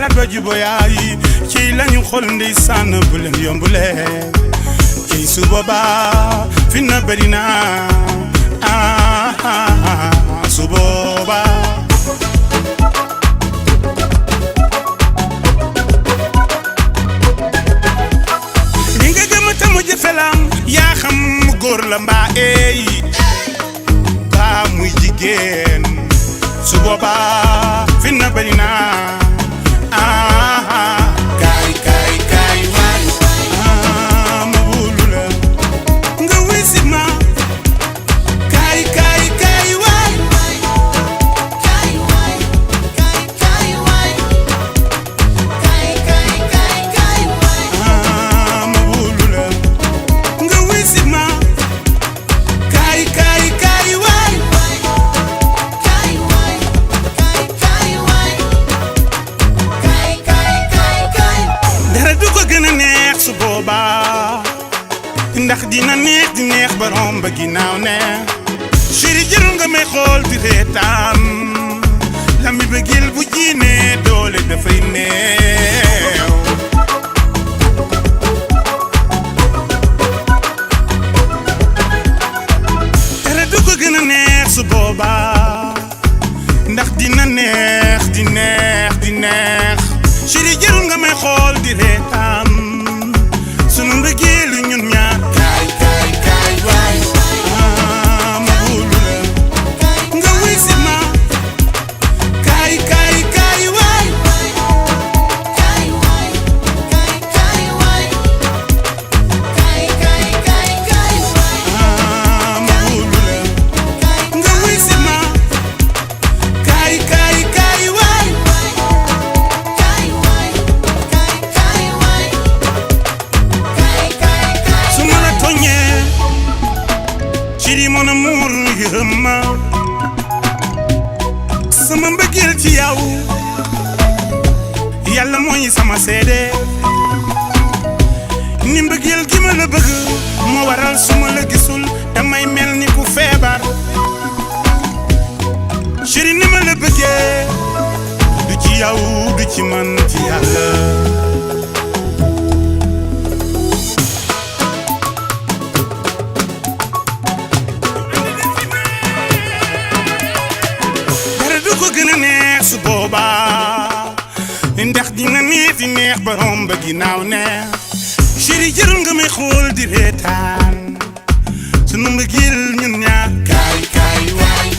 xalaat ba juboyaay ci lañu xol ndeysaan bu leen yombule ci su boobaa fi na bëri na su boobaa li nga gëm te mu jëfelam yaa xam mu góor la mbaa eey baa muy jigéen su boobaa fi na bëri na kaay kaay kaay waay ma wóolu la nga wisi ma kaay kaay kaay waay kaay waay kaay kaay waay kaay kaay kaay kaay waay ma wóolu la nga wisi ma kaay kaay kaay waay kaay waay kaay kaay waay kaay kaay kaay kaay dara du ko gën a neex su boobaa ndax dina neex di neex ba romb ginnaaw neex chéri jërul nga may xool di reetaan lambi bëggeel bu jiinee doole dafay neew dara du ko gën a neex su boobaa ndax dina neex di neex di neex chéri jërul nga may xool di reetaan sunu mbëggeelu ñun ñaar kaay kaay kaay waay ma wóolu la nga wisi ma kaay kaay kaay waay kaay waay kaay kaay waay kaay kaay kaay kaay ma wóolu la nga wisi ma kaay kaay kaay waay kaay waay kaay kaay waay kaay kaay kaay su ma la tooñee chéri mon amour yërëm ma sama mbëggeel ci yow yàlla mooy sama seede ni mbëggeel gi ma la bëgg moo waral su ma la gisul damay mel ni ku feebar chéri ni ma la bëggee du ci yow du ci man ci yàlla dara du ko gën a neex su boobaa ndax dina neex di neex ba romb ginnaaw neex chéri jërul nga may xool di reetaan sunu mbëggeel ñun ñaar kaay kaay waay